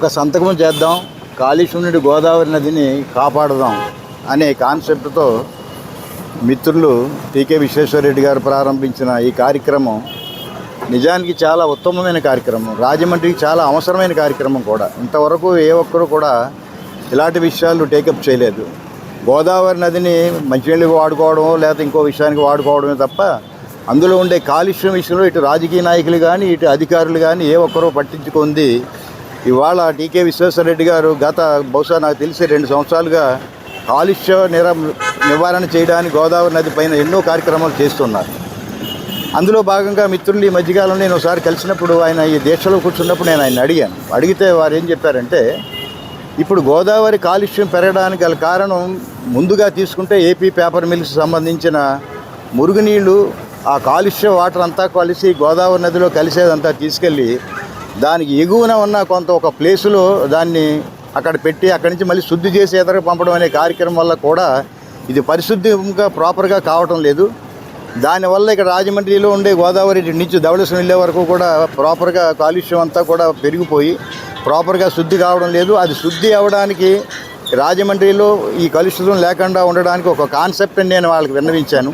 ఒక సంతకం చేద్దాం, కాళేశ్వరం నుండి గోదావరి నదిని కాపాడదాం అనే కాన్సెప్ట్తో మిత్రులు టీకే విశ్వేశ్వరరెడ్డి గారు ప్రారంభించిన ఈ కార్యక్రమం నిజానికి చాలా ఉత్తమమైన కార్యక్రమం, రాజమండ్రికి చాలా అవసరమైన కార్యక్రమం కూడా. ఇంతవరకు ఏ ఒక్కరు కూడా ఇలాంటి విషయాలు టేకప్ చేయలేదు. గోదావరి నదిని మంచినీళ్ళకి వాడుకోవడం లేకపోతే ఇంకో విషయానికి వాడుకోవడమే తప్ప అందులో ఉండే కాలుష్యం విషయంలో ఇటు రాజకీయ నాయకులు కానీ ఇటు అధికారులు కానీ ఏ ఒక్కరూ పట్టించుకుంది. ఇవాళ టీకే విశ్వేశ్వరరెడ్డి గారు గత బహుశా నాకు తెలిసి 2 సంవత్సరాలుగా కాలుష్య నివారణ చేయడానికి గోదావరి నది పైన ఎన్నో కార్యక్రమాలు చేస్తున్నారు. అందులో భాగంగా మిత్రులు ఈ మధ్యకాలంలో నేను ఒకసారి కలిసినప్పుడు ఆయన ఈ దీక్షలో కూర్చున్నప్పుడు నేను ఆయన అడిగితే వారు ఏం చెప్పారంటే, ఇప్పుడు గోదావరి కాలుష్యం పెరగడానికి గల కారణం ముందుగా తీసుకుంటే ఏపీ పేపర్ మిల్స్ సంబంధించిన మురుగునీళ్ళు ఆ కాలుష్య వాటర్ అంతా కలిసి గోదావరి నదిలో కలిసేదంతా తీసుకెళ్ళి దానికి ఎగువన ఉన్న కొంత ఒక ప్లేసులో దాన్ని అక్కడ పెట్టి అక్కడి నుంచి మళ్ళీ శుద్ధి చేసి ఎదరకు పంపడం అనే కార్యక్రమం వల్ల కూడా ఇది పరిశుద్ధిగా ప్రాపర్గా కావటం లేదు. దానివల్ల ఇక్కడ రాజమండ్రిలో ఉండే గోదావరి నుంచి ధవళేశ్వరం వెళ్ళే వరకు కూడా ప్రాపర్గా కాలుష్యం అంతా కూడా పెరిగిపోయి ప్రాపర్గా శుద్ధి కావడం లేదు. అది శుద్ధి అవ్వడానికి రాజమండ్రిలో ఈ కలుషితం లేకుండా ఉండడానికి ఒక కాన్సెప్ట్ని నేను వాళ్ళకి విన్నవించాను.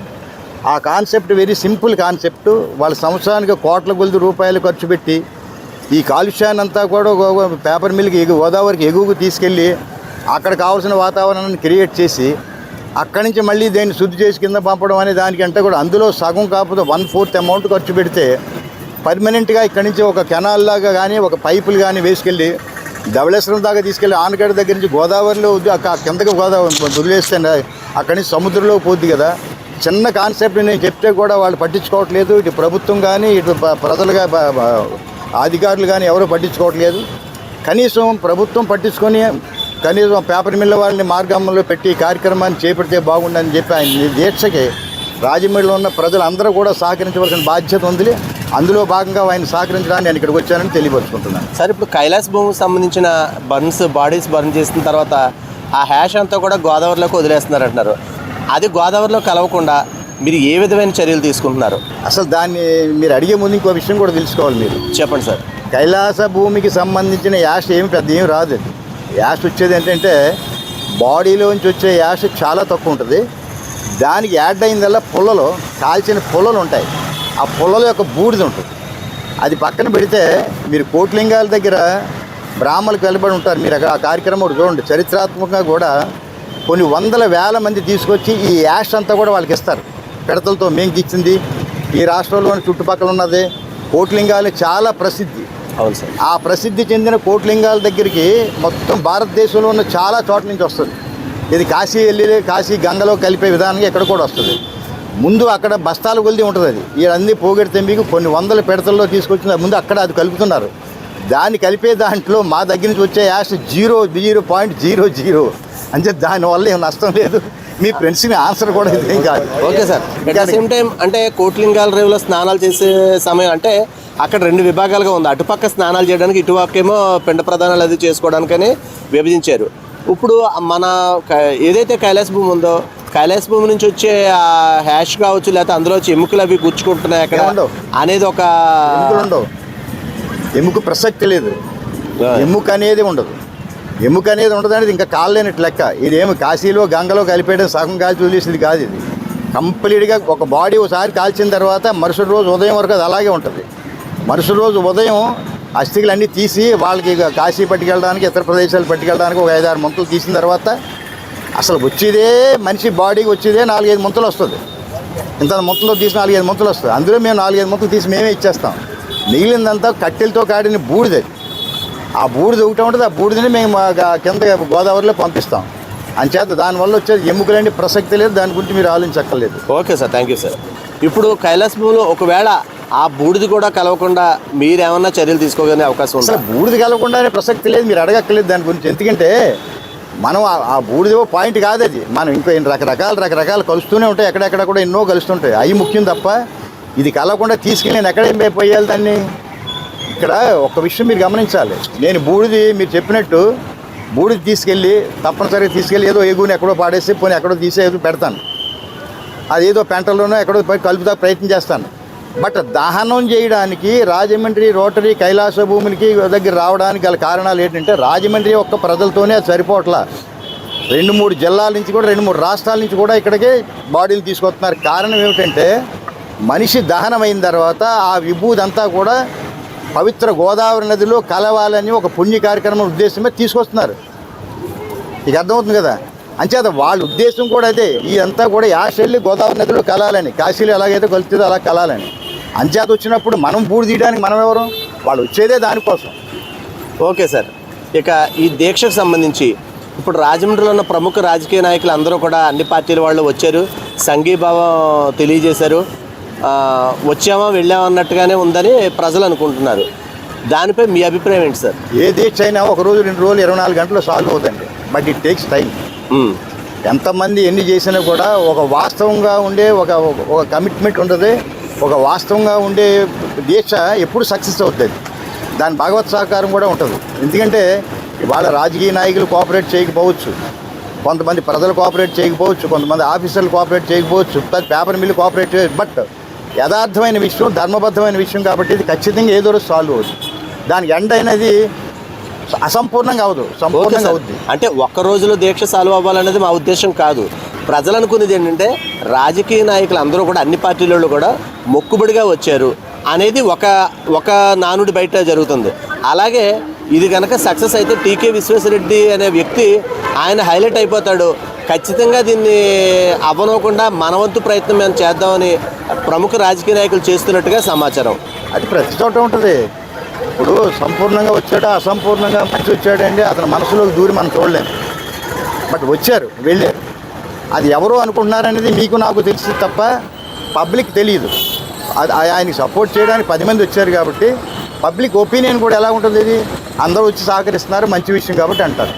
ఆ కాన్సెప్ట్ వెరీ సింపుల్ కాన్సెప్ట్. వాళ్ళ సంవత్సరానికి కోట్ల కొద్ది రూపాయలు ఖర్చు పెట్టి ఈ కాలుష్యాన్ని అంతా కూడా పేపర్ మిల్కి గోదావరికి ఎగువకు తీసుకెళ్ళి అక్కడ కావాల్సిన వాతావరణాన్ని క్రియేట్ చేసి అక్కడి నుంచి మళ్ళీ దాన్ని శుద్ధి చేసి కింద పంపడం అనే దానికంటే కూడా అందులో సగం కాకపోతే 1/4 అమౌంట్ ఖర్చు పెడితే పర్మనెంట్గా ఇక్కడి నుంచి ఒక కెనాల్ లాగా కానీ ఒక పైపులు కానీ వేసుకెళ్ళి ధవళేశ్వరం దాకా తీసుకెళ్ళి ఆనగడ్డ దగ్గర నుంచి గోదావరిలో కిందకి గోదావరి వదిలేస్తే అక్కడి నుంచి సముద్రంలో పోద్ది కదా. చిన్న కాన్సెప్ట్ నేను చెప్తే కూడా వాళ్ళు పట్టించుకోవట్లేదు. ఇటు ప్రభుత్వం కానీ ఇటు ప్రజలుగా అధికారులు కానీ ఎవరు పట్టించుకోవట్లేదు. కనీసం ప్రభుత్వం పట్టించుకొని కనీసం పేపర్ మిల్ల వాళ్ళని మార్గంలో పెట్టి కార్యక్రమాన్ని చేపడితే బాగుండని చెప్పి ఆయన దీక్షకి రాజమండ్రిలో ఉన్న ప్రజలందరూ కూడా సహకరించవలసిన బాధ్యత ఉంది. అందులో భాగంగా ఆయన సహకరించడానికి నేను ఇక్కడికి వచ్చానని తెలియపరుచుకుంటున్నాను. సార్, ఇప్పుడు కైలాస్ భూమికి సంబంధించిన బాడీస్ బర్న్ చేసిన తర్వాత ఆ హ్యాష్ అంతా కూడా గోదావరిలోకి వదిలేస్తున్నారు అంటున్నారు. అది గోదావరిలో కలవకుండా మీరు ఏ విధమైన చర్యలు తీసుకుంటున్నారు? అసలు దాన్ని మీరు అడిగే ముందు ఇంకో విషయం కూడా తెలుసుకోవాలి. మీరు చెప్పండి సార్. కైలాస భూమికి సంబంధించిన యాష్ ఏమి రాదు. యాష్ వచ్చేది ఏంటంటే బాడీలోంచి వచ్చే యాష్ చాలా తక్కువ ఉంటుంది. దానికి యాడ్ అయిందల్లా కాల్చిన పుల్లలు ఉంటాయి. ఆ పుల్లల యొక్క బూడిద ఉంటుంది. అది పక్కన పెడితే మీరు కోట్లింగాల దగ్గర బ్రాహ్మణులకు వెలుబడి ఉంటారు. మీరు ఆ కార్యక్రమం చూడండి. చరిత్రాత్మకంగా కూడా కొన్ని వందల వేల మంది తీసుకొచ్చి ఈ యాష్ అంతా కూడా వాళ్ళకి ఇస్తారు. పిడతలతో మేము ఇచ్చింది ఈ రాష్ట్రంలోని చుట్టుపక్కల ఉన్నది కోట్లింగాలు చాలా ప్రసిద్ధి. అవును సార్. ఆ ప్రసిద్ధి చెందిన కోట్లింగాల దగ్గరికి మొత్తం భారతదేశంలో ఉన్న చాలా చోట్ల నుంచి వస్తుంది. ఇది కాశీ గంగలో కలిపే విధానంగా ఇక్కడ కూడా వస్తుంది. ముందు అక్కడ బస్తాలు కొలిది ఉంటుంది. అది ఇవన్నీ పోగొడితే మీకు కొన్ని వందల పిడతల్లో తీసుకొచ్చిన ముందు అక్కడ అది కలుపుతున్నారు. దాన్ని కలిపే దాంట్లో మా దగ్గర నుంచి వచ్చే యాష్ 0.00 అంటే దానివల్ల ఏం నష్టం లేదు. మీ ఫ్రెండ్స్ని ఆన్సర్ కూడా ఇదేం కాదు. Okay sir. At the same time అంటే కోట్లింగాల రేవులో స్నానాలు చేసే సమయం అంటే అక్కడ 2 విభాగాలుగా ఉంది. అటుపక్క స్నానాలు చేయడానికి, ఇటుపక్కేమో పిండ ప్రదానాలు అది చేసుకోవడానికని విభజించారు. ఇప్పుడు మన ఏదైతే కైలాస భూమి ఉందో కైలాస భూమి నుంచి వచ్చే హ్యాష్ కావచ్చు లేకపోతే అందులో వచ్చి ఎముకలు అవి గుచ్చుకుంటున్నాయి అక్కడ అనేది ఒక ఎముక ప్రసక్తి లేదు. ఎముక అనేది ఉండదు. అనేది ఇంకా కాలేనట్టు లెక్క. ఇదేమి కాశీలో గంగలో కలిపేయడం సగం కాల్చి వదిలేసింది కాదు. ఇది కంప్లీట్గా ఒక బాడీ ఒకసారి కాల్చిన తర్వాత మరుసటి రోజు ఉదయం వరకు అది అలాగే ఉంటుంది. మరుసటి రోజు ఉదయం అస్థికలన్నీ తీసి వాళ్ళకి కాశీ పట్టుకెళ్ళడానికి ఇతర ప్రదేశాలు పట్టుకెళ్ళడానికి ఒక 5-6 ముంతలు తీసిన తర్వాత అసలు వచ్చేదే మనిషి బాడీకి వచ్చేదే 4-5 ముంతలు వస్తుంది. ఇంత ముంతలో తీసి 4-5 ముంతలు వస్తుంది. అందులో మేము 4-5 ముంతలు తీసి మేమే ఇచ్చేస్తాం. మిగిలిందంతా కట్టెలతో కాడిన బూడిద. ఆ బూడిద ఒకటి ఉంటుంది. ఆ బూడిదని మేము కింద గోదావరిలో పంపిస్తాం. అంచేత దానివల్ల వచ్చేది ఎముకలండి ప్రసక్తి లేదు. దాని గురించి మీరు ఆలోచించక్కర్లేదు. Okay sir, thank you sir. ఇప్పుడు కైలాస భూమిలో ఒకవేళ ఆ బూడిద కూడా కలవకుండా మీరేమన్నా చర్యలు తీసుకోగలిగే అవకాశం ఉంది? అసలు బూడిద కలవకుండానే ప్రసక్తి లేదు. మీరు అడగక్కర్లేదు దాని గురించి. ఎందుకంటే మనం ఆ బూడిద పాయింట్ కాదు. అది మనం ఇంకో రకరకాలు కలుస్తూనే ఉంటాయి. ఎక్కడెక్కడ కూడా ఎన్నో కలుస్తుంటాయి. అవి ముఖ్యం తప్ప ఇది కలవకుండా తీసుకెళ్ళి నేను ఎక్కడేం పోయాలి దాన్ని. ఇక్కడ ఒక విషయం మీరు గమనించాలి. నేను బూడిది మీరు చెప్పినట్టు బూడిది తీసుకెళ్ళి తప్పనిసరిగా తీసుకెళ్ళి ఏదో ఎగుని ఎక్కడో పాడేసి పోనీ ఎక్కడో తీసే పెడతాను. అది ఏదో పెంటలోనో ఎక్కడో కలుపుతా ప్రయత్నం చేస్తాను. బట్ దహనం చేయడానికి రాజమండ్రి రోటరీ కైలాస భూములకి దగ్గర రావడానికి గల కారణాలు ఏంటంటే రాజమండ్రి ఒక్క ప్రజలతోనే అది సరిపోవట్లా. 2-3 జిల్లాల నుంచి కూడా 2-3 రాష్ట్రాల నుంచి కూడా ఇక్కడికే బాడీలు తీసుకొస్తున్నారు. కారణం ఏమిటంటే మనిషి దహనం అయిన తర్వాత ఆ విభూది అంతా కూడా పవిత్ర గోదావరి నదిలో కలవాలని ఒక పుణ్య కార్యక్రమం ఉద్దేశమే తీసుకొస్తున్నారు. ఇక అర్థమవుతుంది కదా. అంచేత వాళ్ళ ఉద్దేశం కూడా అదే, ఇదంతా కూడా యాషెళ్ళి గోదావరి నదిలో కలాలని, కాశీలో ఎలాగైతే కలుస్తుందో అలా కలాలని. అంచేత వచ్చినప్పుడు మనం పూడి తీయడానికి మనం ఎవరు? వాళ్ళు వచ్చేదే దానికోసం. ఓకే సార్, ఇక ఈ దీక్షకు సంబంధించి ఇప్పుడు రాజమండ్రిలో ఉన్న ప్రముఖ రాజకీయ నాయకులు అందరూ కూడా అన్ని పార్టీల వాళ్ళు వచ్చారు, సంఘీభావం తెలియజేశారు. వచ్చామా వెళ్ళామా అన్నట్టుగానే ఉందని ప్రజలు అనుకుంటున్నారు. దానిపై మీ అభిప్రాయం ఏంటి సార్? ఏ దీక్ష అయినా 1 రోజు 2 రోజులు 24 గంటలు సాల్వ్ అవుతుంది. But it takes time. ఎంతమంది ఎన్ని చేసినా కూడా ఒక వాస్తవంగా ఉండే ఒక కమిట్మెంట్ ఉంటుంది. ఒక వాస్తవంగా ఉండే దీక్ష ఎప్పుడు సక్సెస్ అవుతుంది. దాని భగవత్ సహకారం కూడా ఉంటుంది. ఎందుకంటే ఇవాళ రాజకీయ నాయకులు కోఆపరేట్ చేయకపోవచ్చు, కొంతమంది ప్రజలు కోఆపరేట్ చేయకపోవచ్చు, కొంతమంది ఆఫీసర్లు కోఆపరేట్ చేయకపోవచ్చు, పేపర్ మిల్లు కోఆపరేట్ చేయవచ్చు. బట్ యథార్థమైన విషయం, ధర్మబద్ధమైన విషయం కాబట్టి ఇది ఖచ్చితంగా ఏదో రోజు సాల్వ్ అవుతుంది. దానికి ఎండ్ అనేది అసంపూర్ణంగా అవదు, సంపూర్ణంగా అవుద్ది. అంటే ఒక్క రోజులో దీక్ష సాల్వ్ అవ్వాలనేది మా ఉద్దేశం కాదు. ప్రజలు అనుకునేది ఏంటంటే రాజకీయ నాయకులు అందరూ కూడా అన్ని పార్టీలలో కూడా మొక్కుబడిగా వచ్చారు అనేది ఒక నానుడి బయట జరుగుతుంది. అలాగే ఇది కనుక సక్సెస్ అయితే టీకే విశ్వేశ్వరరెడ్డి అనే వ్యక్తి ఆయన హైలైట్ అయిపోతాడు. ఖచ్చితంగా దీన్ని అవ్వనకుండా మనవంతు ప్రయత్నం మేము చేద్దామని ప్రముఖ రాజకీయ నాయకులు చేస్తున్నట్టుగా సమాచారం. అది ప్రతి చోట ఉంటుంది. ఇప్పుడు సంపూర్ణంగా వచ్చాడా అసంపూర్ణంగా మంచి వచ్చాడండి అతని మనసులోకి దూరి మనం చూడలేము. బట్ వచ్చారు, వెళ్ళారు. అది ఎవరో అనుకుంటున్నారనేది మీకు నాకు తెలిసి తప్ప పబ్లిక్ తెలియదు. అది ఆయనకి సపోర్ట్ చేయడానికి 10 మంది వచ్చారు కాబట్టి పబ్లిక్ ఒపీనియన్ కూడా ఎలా ఉంటుంది, ఇది అందరూ వచ్చి సహకరిస్తున్నారు మంచి విషయం కాబట్టి అంటారు.